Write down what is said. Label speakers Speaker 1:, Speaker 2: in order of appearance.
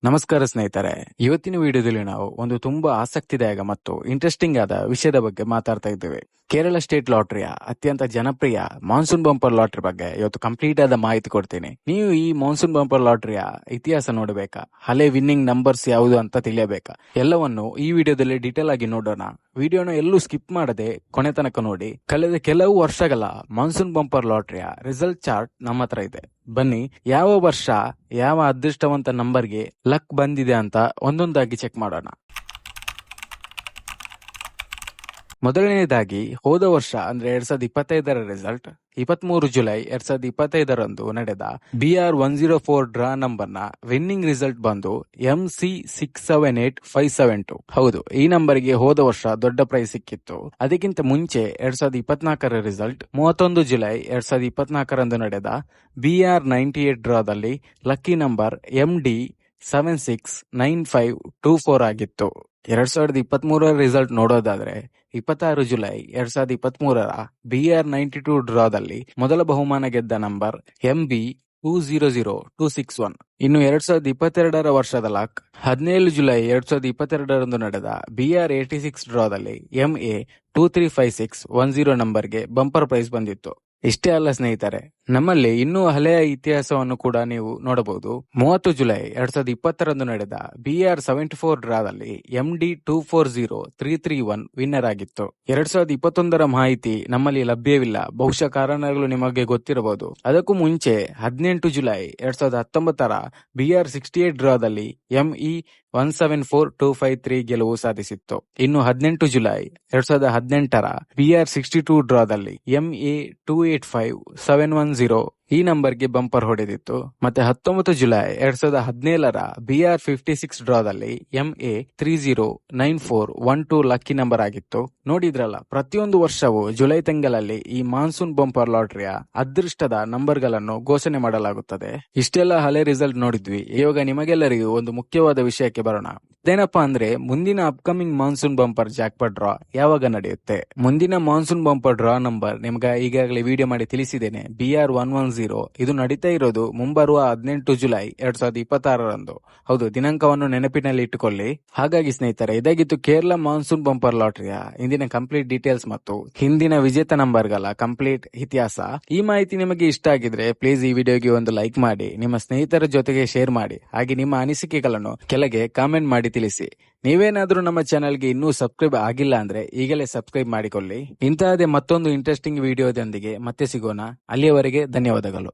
Speaker 1: ನಮಸ್ಕಾರ ಸ್ನೇಹಿತರೆ, ಇವತ್ತಿನ ವಿಡಿಯೋದಲ್ಲಿ ನಾವು ಒಂದು ತುಂಬಾ ಆಸಕ್ತಿದಾಯಕ ಮತ್ತು ಇಂಟ್ರೆಸ್ಟಿಂಗ್ ಆದ ವಿಷಯದ ಬಗ್ಗೆ ಮಾತಾಡ್ತಾ ಇದ್ದೇವೆ. ಕೇರಳ ಸ್ಟೇಟ್ ಲಾಟರಿಯ ಅತ್ಯಂತ ಜನಪ್ರಿಯ ಮಾನ್ಸೂನ್ ಬಂಪರ್ ಲಾಟರಿ ಬಗ್ಗೆ ಇವತ್ತು ಕಂಪ್ಲೀಟ್ ಆದ ಮಾಹಿತಿ ಕೊಡ್ತೀನಿ. ನೀವು ಈ ಮಾನ್ಸೂನ್ ಬಂಪರ್ ಲಾಟರಿಯ ಇತಿಹಾಸ ನೋಡಬೇಕಾ, ಹಳೆ ವಿನ್ನಿಂಗ್ ನಂಬರ್ಸ್ ಯಾವುದು ಅಂತ ತಿಳಿಯಬೇಕಾ, ಎಲ್ಲವನ್ನು ಈ ವಿಡಿಯೋದಲ್ಲಿ ಡೀಟೇಲ್ ಆಗಿ ನೋಡೋಣ. ವಿಡಿಯೋನ ಎಲ್ಲೂ ಸ್ಕಿಪ್ ಮಾಡದೆ ಕೊನೆ ತನಕ ನೋಡಿ. ಕಳೆದ ಕೆಲವು ವರ್ಷಗಳ ಮಾನ್ಸೂನ್ ಬಂಪರ್ ಲಾಟರಿಯ ರಿಸಲ್ಟ್ ಚಾರ್ಟ್ ನಮ್ಮ ಹತ್ರ ಇದೆ. ಬನ್ನಿ, ಯಾವ ವರ್ಷ ಯಾವ ಅದೃಷ್ಟವಂತ ನಂಬರ್ಗೆ ಲಕ್ ಬಂದಿದೆ ಅಂತ ಒಂದೊಂದಾಗಿ ಚೆಕ್ ಮಾಡೋಣ. ಮೊದಲನೇದಾಗಿ ಹೋದ ವರ್ಷ ಅಂದ್ರೆ 2025ರ ರಿಸಲ್ಟ್ 23 ಜುಲೈ 2025ರಂದು ನಡೆದ BR104 ಡ್ರಾ ನಂಬರ್ ನ ವಿನ್ನಿಂಗ್ ರಿಸಲ್ಟ್ ಬಂದು MC678572. ಹೌದು, ಈ ನಂಬರ್ಗೆ ಹೋದ ವರ್ಷ ದೊಡ್ಡ ಪ್ರೈಸ್ ಸಿಕ್ಕಿತ್ತು. ಅದಕ್ಕಿಂತ ಮುಂಚೆ 2024ರ ರಿಸಲ್ಟ್ 31 ಜುಲೈ 2024ರಂದು ನಡೆದ BR98 ಡ್ರಾದಲ್ಲಿ ಲಕ್ಕಿ ನಂಬರ್ MD769524 ಆಗಿತ್ತು. 2023ರ ರಿಸಲ್ಟ್ ನೋಡೋದಾದ್ರೆ 26 ಜುಲೈ 2023ರ BR92 ಡ್ರಾದಲ್ಲಿ ಮೊದಲ ಬಹುಮಾನ ಗೆದ್ದ ನಂಬರ್ MB200261. ಇನ್ನು 2022ರ ವರ್ಷದ ಲಕ್ 17 ಜುಲೈ 2022ರಂದು ನಡೆದ BR86 ಡ್ರಾದಲ್ಲಿ MA235610 ನಂಬರ್ಗೆ ಬಂಪರ್ ಪ್ರೈಸ್ ಬಂದಿತ್ತು. ಇಷ್ಟೇ ಅಲ್ಲ ಸ್ನೇಹಿತರೆ, ನಮ್ಮಲ್ಲಿ ಇನ್ನೂ ಹಳೆಯ ಇತಿಹಾಸವನ್ನು ಕೂಡ ನೀವು ನೋಡಬಹುದು. 30 ಜುಲೈ 2020ರಂದು ನಡೆದ BR74 ಡ್ರಾದಲ್ಲಿ MD240331 ವಿನ್ನರ್ ಆಗಿತ್ತು. 2021ರ ಮಾಹಿತಿ ನಮ್ಮಲ್ಲಿ ಲಭ್ಯವಿಲ್ಲ, ಬಹುಶಃ ಕಾರಣಗಳು ನಿಮಗೆ ಗೊತ್ತಿರಬಹುದು. ಅದಕ್ಕೂ ಮುಂಚೆ 18 ಜುಲೈ 2019ರ BR68 ಡ್ರಾದಲ್ಲಿ ME174253 ಗೆಲುವು ಸಾಧಿಸಿತ್ತು. ಇನ್ನು 18 ಜುಲೈ 2018ರ BR62 ಡ್ರಾದಲ್ಲಿ MA285710 ಈ ನಂಬರ್ಗೆ ಬಂಪರ್ ಹೊಡೆದಿತ್ತು. ಮತ್ತೆ 19 ಜುಲೈ 2017ರ BR56 ಡ್ರಾದಲ್ಲಿ MA309412 ಲಕ್ಕಿ ನಂಬರ್ ಆಗಿತ್ತು. ನೋಡಿದ್ರಲ್ಲ, ಪ್ರತಿಯೊಂದು ವರ್ಷವೂ ಜುಲೈ ತಿಂಗಳಲ್ಲಿ ಈ ಮಾನ್ಸೂನ್ ಬಂಪರ್ ಲಾಟರಿಯ ಅದೃಷ್ಟದ ನಂಬರ್ಗಳನ್ನು ಘೋಷಣೆ ಮಾಡಲಾಗುತ್ತದೆ. ಇಷ್ಟೆಲ್ಲ ಹಳೆ ರಿಸಲ್ಟ್ ನೋಡಿದ್ವಿ. ಇವಾಗ ನಿಮಗೆಲ್ಲರಿಗೂ ಒಂದು ಮುಖ್ಯವಾದ ವಿಷಯಕ್ಕೆ ಬರೋಣ. ಅದೇನಪ್ಪಾ ಅಂದ್ರೆ, ಮುಂದಿನ upcoming monsoon bumper jackpot draw ಯಾವಾಗ ನಡೆಯುತ್ತೆ. ಮುಂದಿನ ಮಾನ್ಸೂನ್ ಬಂಪರ್ ಡ್ರಾ ನಂಬರ್ ನಿಮ್ಗೆ ಈಗಾಗಲೇ ವಿಡಿಯೋ ಮಾಡಿ ತಿಳಿಸಿದ್ದೇನೆ, BR110. ಇದು ನಡೀತಾ ಇರೋದು ಮುಂಬರುವ 18 ಜುಲೈ 2026ರಂದು. ಹೌದು, ದಿನಾಂಕವನ್ನು ನೆನಪಿನಲ್ಲಿ ಇಟ್ಟುಕೊಳ್ಳಿ. ಹಾಗಾಗಿ ಸ್ನೇಹಿತರೆ, ಇದಾಗಿತ್ತು ಕೇರಳ ಮಾನ್ಸೂನ್ ಬಂಪರ್ ಲಾಟರಿಯ ಇಂದಿನ ಕಂಪ್ಲೀಟ್ ಡೀಟೇಲ್ಸ್ ಮತ್ತು ಹಿಂದಿನ ವಿಜೇತ ನಂಬರ್ಗಳ ಕಂಪ್ಲೀಟ್ ಇತಿಹಾಸ. ಈ ಮಾಹಿತಿ ನಿಮಗೆ ಇಷ್ಟ ಆಗಿದ್ರೆ ಪ್ಲೀಸ್ ಈ ವಿಡಿಯೋಗೆ ಒಂದು ಲೈಕ್ ಮಾಡಿ, ನಿಮ್ಮ ಸ್ನೇಹಿತರ ಜೊತೆಗೆ ಶೇರ್ ಮಾಡಿ, ಹಾಗೆ ನಿಮ್ಮ ಅನಿಸಿಕೆಗಳನ್ನು ಕೆಳಗೆ ಕಾಮೆಂಟ್ ಮಾಡಿ ತಿಳಿಸಿ. ನೀವೇನಾದ್ರೂ ನಮ್ಮ ಚಾನೆಲ್ಗೆ ಇನ್ನೂ ಸಬ್ಸ್ಕ್ರೈಬ್ ಆಗಿಲ್ಲ ಅಂದ್ರೆ ಈಗಲೇ ಸಬ್ಸ್ಕ್ರೈಬ್ ಮಾಡಿಕೊಳ್ಳಿ. ಇಂತಹದೇ ಮತ್ತೊಂದು ಇಂಟ್ರೆಸ್ಟಿಂಗ್ ವಿಡಿಯೋದೊಂದಿಗೆ ಮತ್ತೆ ಸಿಗೋಣ. ಅಲ್ಲಿಯವರೆಗೆ ಧನ್ಯವಾದಗಳು.